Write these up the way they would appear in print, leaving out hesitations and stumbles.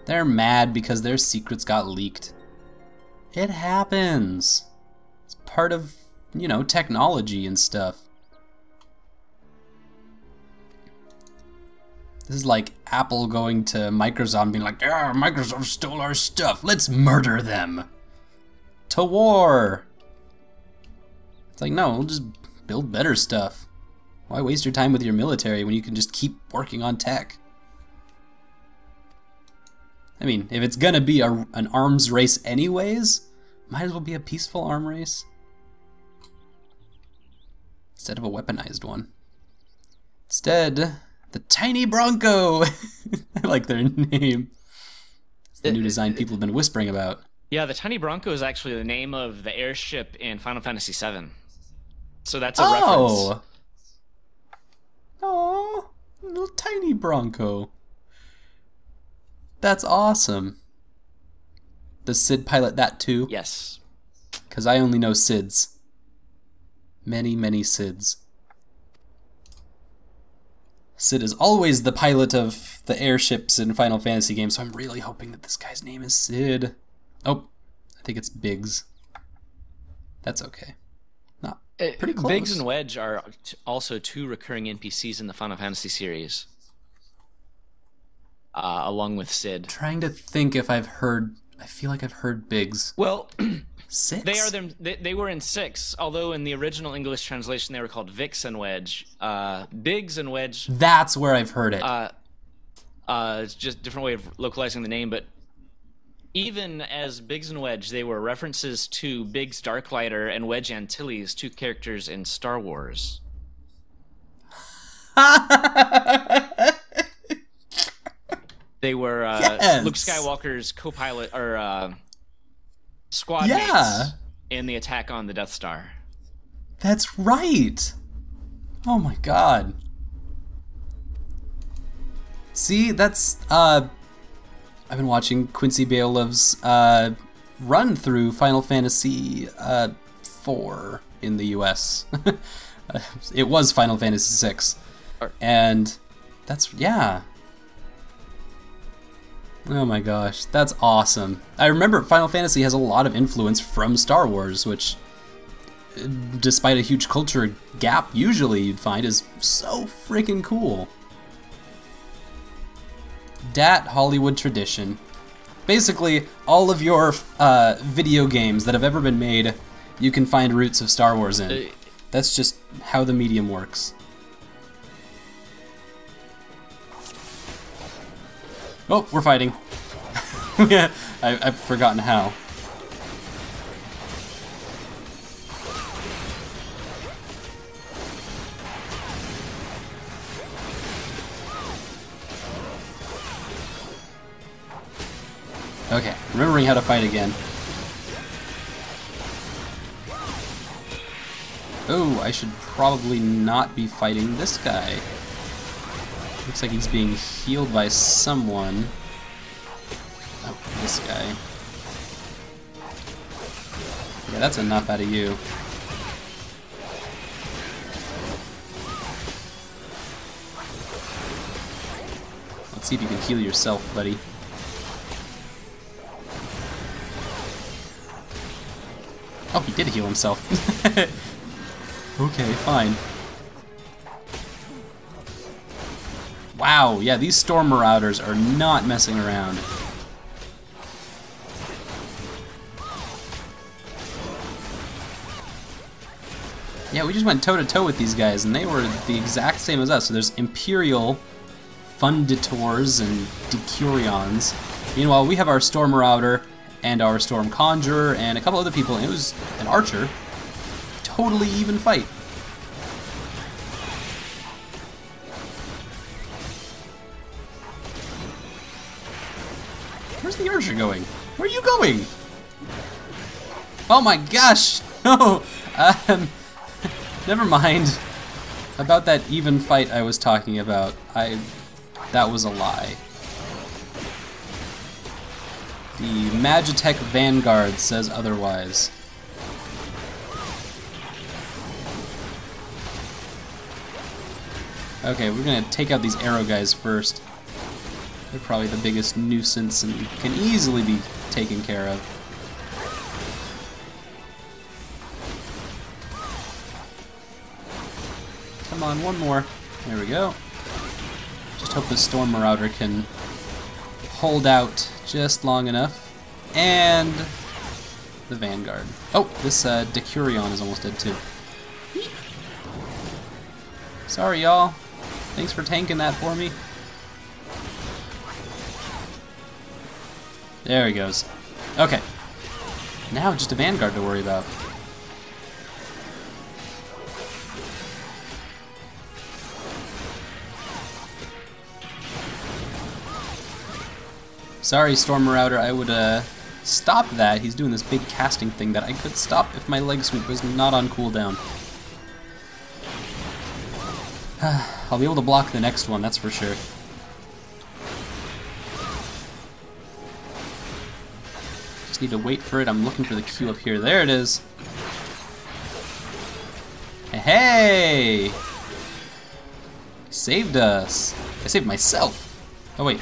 They're mad because their secrets got leaked. It happens. It's part of, you know, technology and stuff. This is like Apple going to Microsoft and being like, yeah, Microsoft stole our stuff. Let's murder them. To war. It's like, no, we'll just build better stuff. Why waste your time with your military when you can just keep working on tech? I mean, if it's gonna be an arms race anyways, might as well be a peaceful arm race. Instead of a weaponized one. Instead, the Tiny Bronco! I like their name. It's the new design people have been whispering about. Yeah, the Tiny Bronco is actually the name of the airship in Final Fantasy VII. So that's a reference. Oh, little Tiny Bronco. That's awesome. Does Sid pilot that too? Yes. Because I only know Sids. Many, many Sids. Sid is always the pilot of the airships in Final Fantasy games, so I'm really hoping that this guy's name is Sid. Oh, I think it's Biggs. That's okay. Not pretty close. Biggs and Wedge are also two recurring NPCs in the Final Fantasy series. Along with Sid. Trying to think if I've heard... I feel like I've heard Biggs. Well, 6? They are them. They were in 6, although in the original English translation they were called Vix and Wedge. Biggs and Wedge. That's where I've heard it. It's just a different way of localizing the name, but even as Biggs and Wedge, they were references to Biggs Darklighter and Wedge Antilles, two characters in Star Wars. They were yes. Luke Skywalker's co-pilot or squad mates in the attack on the Death Star. That's right. Oh my god. See, that's I've been watching Quincy Bailiff's run through Final Fantasy 4 in the US. It was Final Fantasy 6. And that's oh my gosh, that's awesome. I remember Final Fantasy has a lot of influence from Star Wars, which, despite a huge culture gap usually you'd find, is so freaking cool. Dat Hollywood tradition. Basically, all of your video games that have ever been made, you can find roots of Star Wars in. That's just how the medium works. Oh, we're fighting. Yeah, I've forgotten how. Okay, remembering how to fight again. Oh, I should probably not be fighting this guy. Looks like he's being healed by someone. Oh, this guy. Yeah, that's enough out of you. Let's see if you can heal yourself, buddy. Oh, he did heal himself. Okay, fine. Wow, yeah, these Storm Marauders are not messing around. Yeah, we just went toe-to-toe with these guys, and they were the exact same as us. So there's Imperial Funditors and Decurions. Meanwhile, we have our Storm Marauder and our Storm Conjurer and a couple other people, and it was an archer. Totally even fight. Where's the archer going? Where are you going? Oh my gosh! No! Never mind. About that even fight I was talking about. That was a lie. The Magitech Vanguard says otherwise. Okay, we're gonna take out these arrow guys first. They're probably the biggest nuisance and can easily be taken care of. Come on, one more. There we go. Just hope the Storm Marauder can hold out just long enough. And the Vanguard. Oh, this Decurion is almost dead too. Sorry, y'all. Thanks for tanking that for me. There he goes. Okay. Now just a Vanguard to worry about. Sorry, Storm Marauder, I would stop that. He's doing this big casting thing that I could stop if my leg sweep was not on cooldown. I'll be able to block the next one, that's for sure. Just need to wait for it. I'm looking for the Q up here. There it is. Hey! Saved us. I saved myself. Oh wait.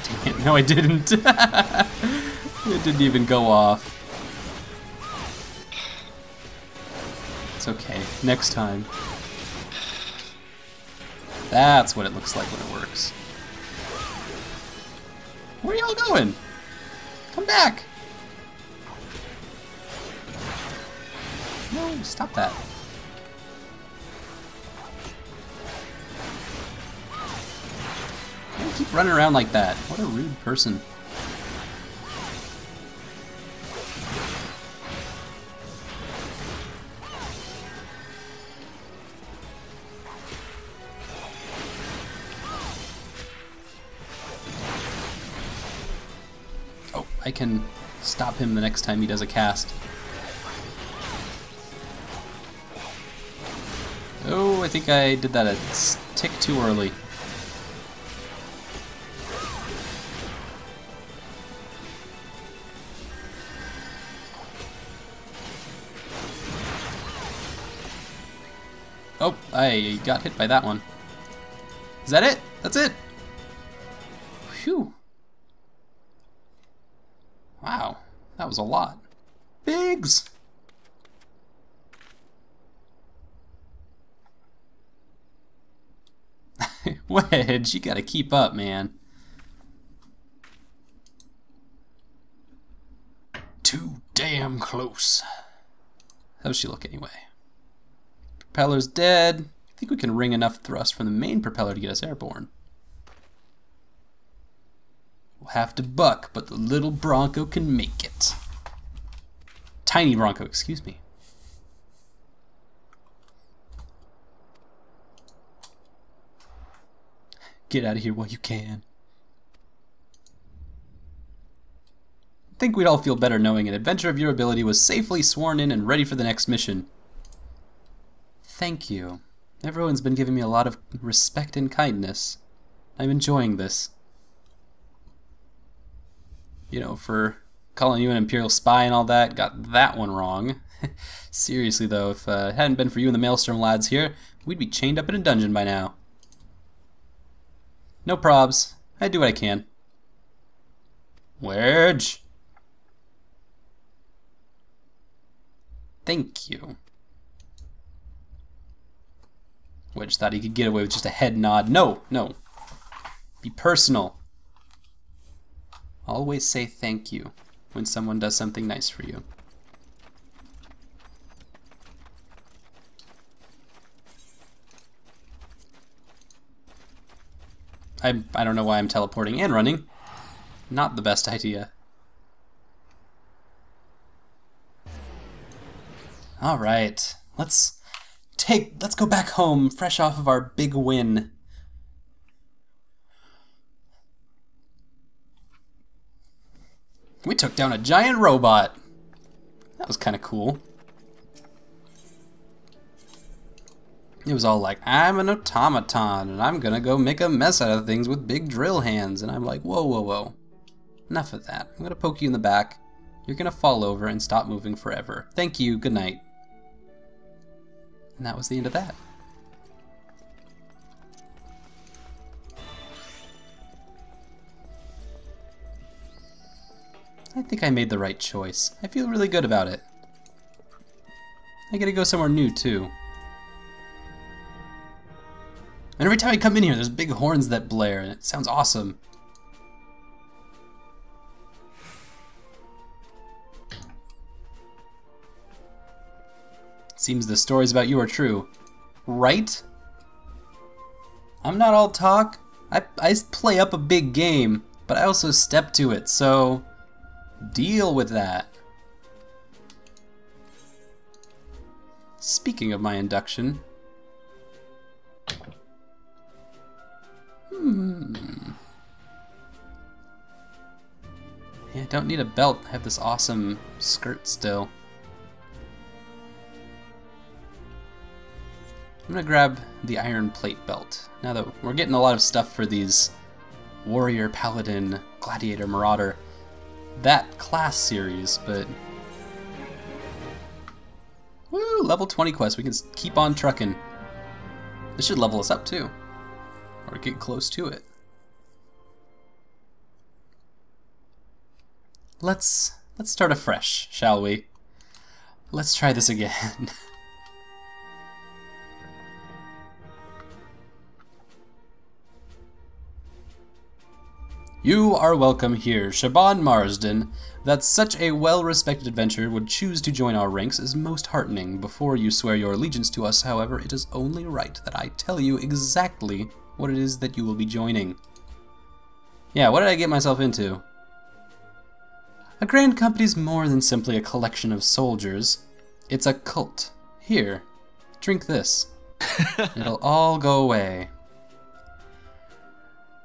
Dang it. No, I didn't. It didn't even go off. It's okay. Next time. That's what it looks like when it works. Where are y'all going? Come back! No, stop that. Why do you keep running around like that? What a rude person. Oh, I can stop him the next time he does a cast. Oh, I think I did that a tick too early. Oh, I got hit by that one. Is that it? That's it? Phew. Wow, that was a lot. Biggs! Wedge, you gotta keep up, man. Too damn close. How's she look anyway? Propeller's dead. I think we can wring enough thrust from the main propeller to get us airborne. We'll have to buck, but the little Bronco can make it. Tiny Bronco, excuse me. Get out of here while you can. I think we'd all feel better knowing an adventure of your ability was safely sworn in and ready for the next mission. Thank you. Everyone's been giving me a lot of respect and kindness. I'm enjoying this. You know, for calling you an Imperial spy and all that, got that one wrong. Seriously though, if it hadn't been for you and the Maelstrom lads here, we'd be chained up in a dungeon by now. No probs. I do what I can. Wedge! Thank you. Wedge thought he could get away with just a head nod. No, no. Be personal. Always say thank you when someone does something nice for you. I don't know why I'm teleporting and running. Not the best idea. All right, let's go back home, fresh off of our big win. We took down a giant robot. That was kind of cool. It was all like, I'm an automaton, and I'm gonna go make a mess out of things with big drill hands. And I'm like, whoa, whoa, whoa. Enough of that. I'm gonna poke you in the back. You're gonna fall over and stop moving forever. Thank you, good night. And that was the end of that. think I made the right choice. I feel really good about it. I get to go somewhere new, too. And every time I come in here, there's big horns that blare, and it sounds awesome. Seems the stories about you are true. Right? I'm not all talk. I play up a big game, but I also step to it, so deal with that. Speaking of my induction. Yeah, I don't need a belt. I have this awesome skirt still. I'm gonna grab the iron plate belt. Now that we're getting a lot of stuff for these warrior, paladin, gladiator, marauder, that class series, but woo, level 20 quest. We can keep on trucking. This should level us up too, or get close to it. Let's start afresh, shall we? Let's try this again. You are welcome here, Shaban Marsden. That such a well-respected adventurer would choose to join our ranks is most heartening. Before you swear your allegiance to us, however, it is only right that I tell you exactly what it is that you will be joining. Yeah, what did I get myself into? A grand company's more than simply a collection of soldiers. It's a cult. Here, drink this. It'll all go away.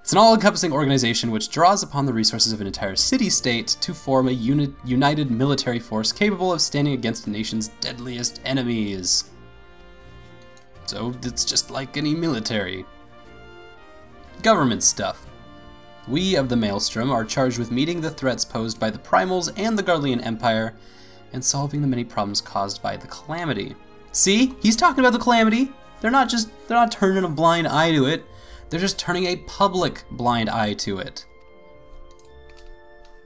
It's an all-encompassing organization which draws upon the resources of an entire city-state to form a united military force capable of standing against a nation's deadliest enemies. So it's just like any military. Government stuff. We of the Maelstrom are charged with meeting the threats posed by the Primals and the Garlean Empire and solving the many problems caused by the Calamity. See? He's talking about the Calamity. They're not turning a blind eye to it. They're just turning a public blind eye to it.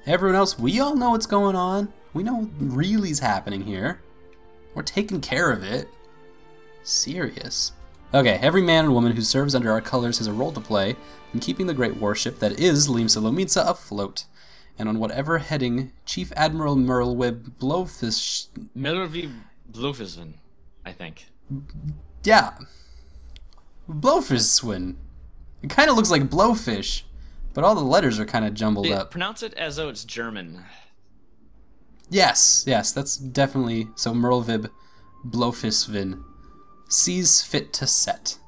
Everyone else, we all know what's going on. We know what really is happening here. We're taking care of it. Serious. Okay, every man and woman who serves under our colors has a role to play in keeping the great warship that is Limsa Lomitsa afloat. And on whatever heading Chief Admiral Merlwib Blowfish... Merlwib Blowfisven, I think. Yeah. Blowfiswin. It kind of looks like blowfish, but all the letters are kind of jumbled up. Pronounce it as though it's German. Yes, that's definitely... So Merlwib Blowfisvin sees fit to set.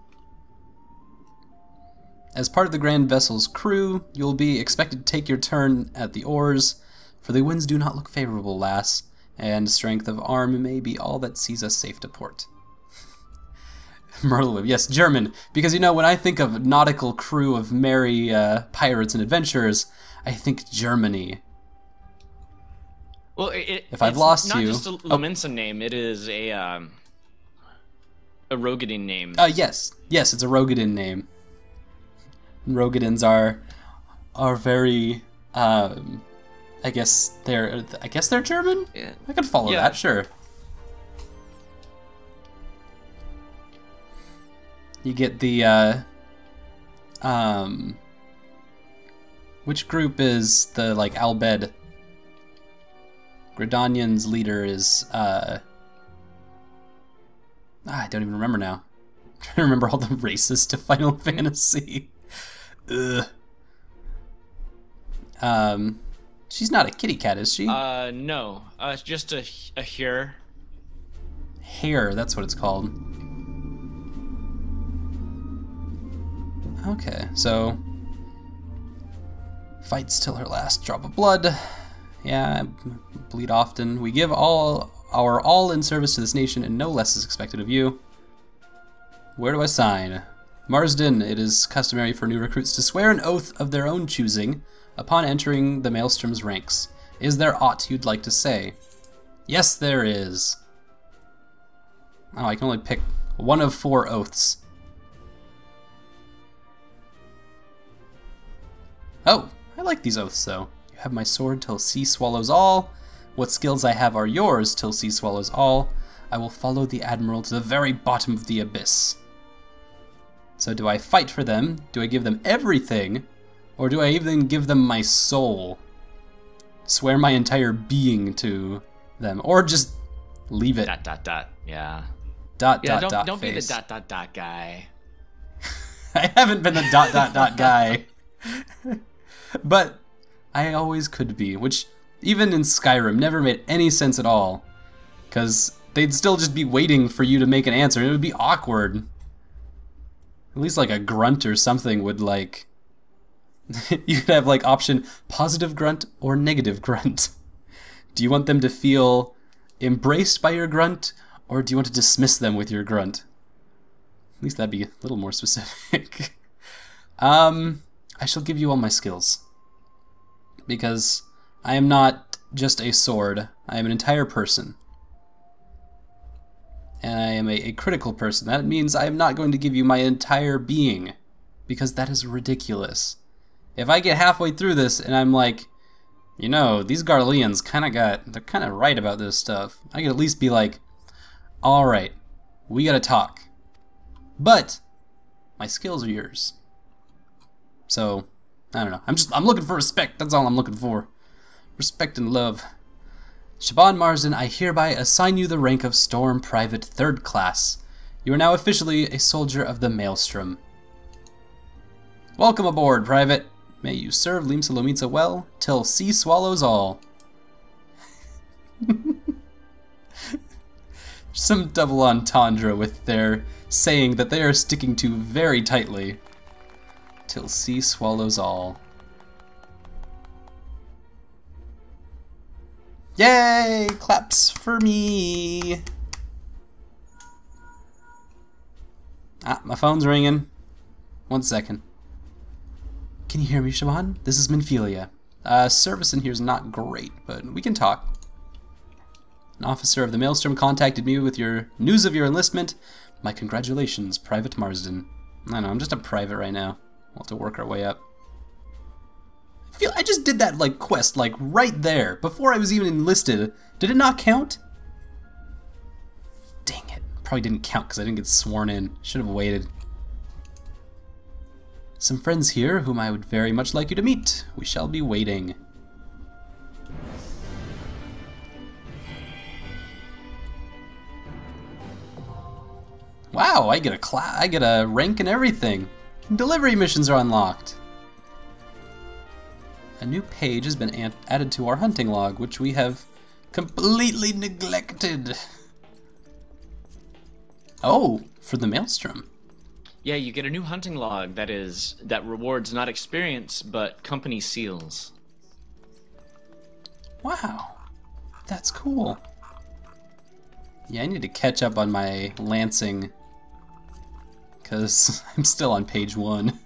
As part of the Grand Vessel's crew, you'll be expected to take your turn at the oars, for the winds do not look favorable, lass, and strength of arm may be all that sees us safe to port. Merlwib, yes, German, because you know, when I think of nautical crew of merry pirates and adventurers, I think Germany. Well, if I've lost you... It's not just a Lominsa name, it is a Rogadin name. Yes, it's a Rogadin name. Rogadins are very, I guess they're German? Yeah. I could follow that, sure. You get the, which group is the, like, Albed? Gridanian's leader is, I don't even remember now. I'm trying to remember all the races to Final Fantasy. Ugh. She's not a kitty cat, is she? No. It's just a hare. Hare, that's what it's called. Okay, so fights till her last drop of blood. Yeah, bleed often. We give our all in service to this nation, and no less is expected of you. Where do I sign? Marsden, it is customary for new recruits to swear an oath of their own choosing upon entering the Maelstrom's ranks. Is there aught you'd like to say? Yes, there is. Oh, I can only pick one of 4 oaths. Oh, I like these oaths, though. You have my sword till sea swallows all. What skills I have are yours till sea swallows all. I will follow the Admiral to the very bottom of the abyss. So do I fight for them? Do I give them everything? Or do I even give them my soul? Swear my entire being to them? Or just leave it? Yeah. Don't be the ... guy. I haven't been the ... guy. But I always could be, which even in Skyrim never made any sense at all. Because they'd still just be waiting for you to make an answer, and it would be awkward. At least like a grunt or something would like... you could have like option positive grunt or negative grunt. Do you want them to feel embraced by your grunt, or do you want to dismiss them with your grunt? At least that'd be a little more specific. I shall give you all my skills. Because I am not just a sword, I am an entire person. And I am a critical person. That means I am not going to give you my entire being, because that is ridiculous. If I get halfway through this and I'm like, you know, these Garleans they're kind of right about this stuff, I could at least be like, alright, we gotta talk. But my skills are yours. So, I don't know. I'm looking for respect. That's all I'm looking for. Respect and love. Shaban Marsden, I hereby assign you the rank of Storm Private 3rd Class. You are now officially a soldier of the Maelstrom. Welcome aboard, Private. May you serve Limsa Lomitsa well, till sea swallows all. Some double entendre with their saying that they are sticking to very tightly. Till sea swallows all. Yay! Claps for me! Ah, my phone's ringing. 1 second. Can you hear me, Shaban? This is Minfilia. Service in here is not great, but we can talk. An officer of the Maelstrom contacted me with your news of your enlistment. My congratulations, Private Marsden. I know, I'm just a private right now. We'll have to work our way up. I just did that like quest like right there before I was even enlisted. Did it not count? Dang it. Probably didn't count because I didn't get sworn in. Should have waited. Some friends here whom I would very much like you to meet. We shall be waiting. Wow, I get a rank and everything. Delivery missions are unlocked. A new page has been added to our hunting log, which we have completely neglected. Oh, for the Maelstrom. Yeah, you get a new hunting log that rewards not experience, but company seals. Wow, that's cool. Yeah, I need to catch up on my lancing, because I'm still on page 1.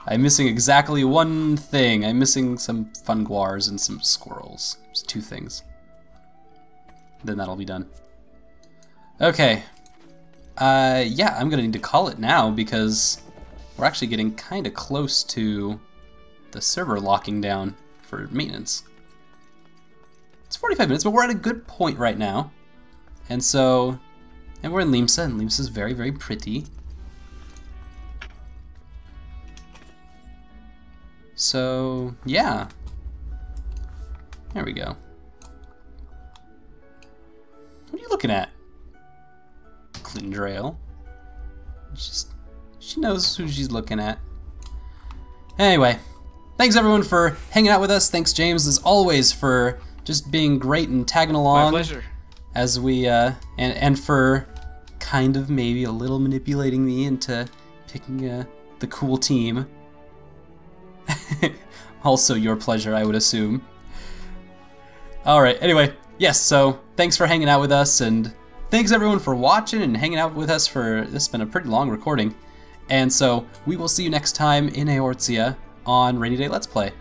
I'm missing exactly one thing. I'm missing some funguars and some squirrels. Just 2 things. Then that'll be done. Okay. Yeah, I'm gonna need to call it now because we're actually getting kind of close to the server locking down for maintenance. It's 45 minutes, but we're at a good point right now. And so, and we're in Limsa, and Limsa's very, very pretty. So, yeah. There we go. What are you looking at? Clindrail. She knows who she's looking at. Anyway, thanks everyone for hanging out with us. Thanks James, as always, for just being great and tagging along. My pleasure. As we, and for kind of maybe a little manipulating me into picking the cool team. Also your pleasure, I would assume. Alright, anyway, yes, so thanks for hanging out with us, and thanks everyone for watching and hanging out with us for, this has been a pretty long recording. And so, we will see you next time in Eorzea on Rainy Day Let's Play.